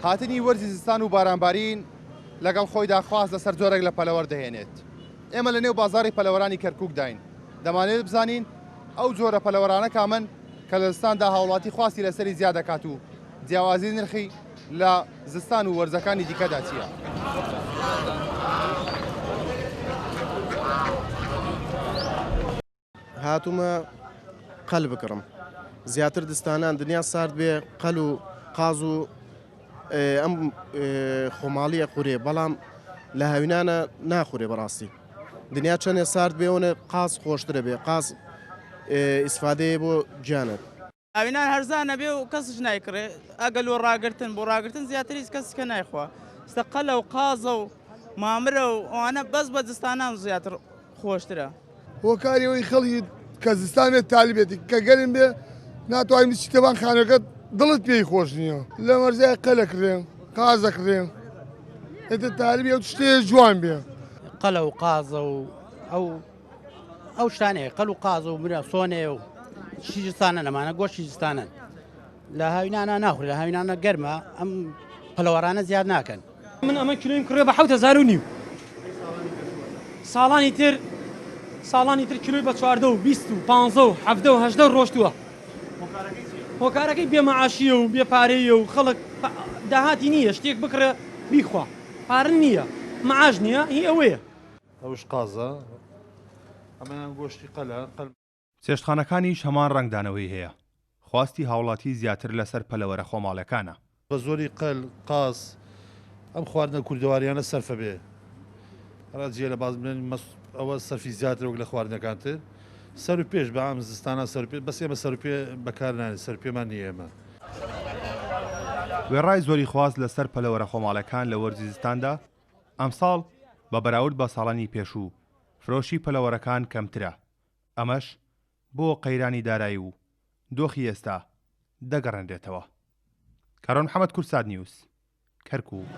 هاتنی وەرزی زستان و بارانبارین لەگەڵ خۆیدا خواست لەسەر جۆرێک لە پەلەوەەر دەهێنێت. ئێمە لە نێو بازاری پەلەوەرانی کەرکووک داین. دەمانێت بزانین ئەو جۆرە پەلەوەرانە کامن کە لە زستاندا هاوڵاتی خواستی لەسەری زیاد دەکات و جیاوازی نرخی لە زستان و وەرزەکانی دیکەدا چییە؟ هاتوومە قەل بکڕم. زیاتر دستانان دنیا سارد بێ قەل و قاز و ئەم خۆماڵیە قورێ بەڵام لە هاوینانە ناخورێ بەڕاستی. دنیا چەندێ سارد بێونە قاز خۆشترە بێ قاز ئیسفادەیە بۆ گیانت. هاوینان هەرزانە بێ و کەسش نایکڕێ ئەگەل و ڕاگرتن بۆ ڕاگرتن زیاتر هیچ کەسکە نایخوا. ستە قەلە و قازە و مامرە و ئەوانە بەس بە دستانان زیاتر خۆشترە. هۆکاریەوەی خەڵی کە زستانێت تاالبێتی کە گەرم بێ ناتوانین چیتەبان خانەکەت دڵت پێی خۆش نییە لە مەرزای قەلەکڕێن قازەکڕێن ئێتە تاالبی ئەو شتەیە جوان بێ قەلە و قازە و ئەو شتانەیە قەل و قازە و مرە سۆنێ و شیجستانە لەمانە گۆشت شیجستانن لە هاوینانە ناخورێ لە هاوینانە گەرمە ئەم پەلەوەرانە زیاد ناکەن. من ئەمە کیلۆیم کڕێ بە 7,500 ساڵانی تر کیلۆی بە 14 و 20 و 15 و 17 و 18 ڕۆشتووە. هۆکارەکەی بێمەعاشیە و بێپارەیە و خەڵک داهاتی نییە شتێک بکڕێ بیخوا پارن نییە مەعاش نییە هی ئەوەیە. ئەوش قازە ئەمەیان گۆشتی قەلە چێشتخانەکانیش هەمان ڕنگدانەوەی هەیە. خواستی هاوڵاتی زیاتر لەسەر پەلەوەرە خۆماڵەکانە. بە زۆری قەل قاز ئەم خواردنە کوردەواریانە سەرفە بێ ڕاجیە لە باز بنێن ئەوە سەرفی زیاتر وەک لە خواردنەکانتر سەر و پێش بە ئەم زستانە سەر پێ بەس ئێمە سەر پێ بەکار نانێت سەر پێمان نیە ئێمە. وێڕای زۆری خواست لەسەر پەلەوەرە خۆماڵەکان لە وەرزی زستاندا ئەمساڵ بە بەراورد بە ساڵانی پێشوو فرۆشی پەلەوەرەکان کەمترە. ئەمەش بۆ قەیرانی دارایی و دۆخی ئێستا دەگەڕێنرێتەوە. کارۆن محەممەد کورساد نیوس کەرکووک.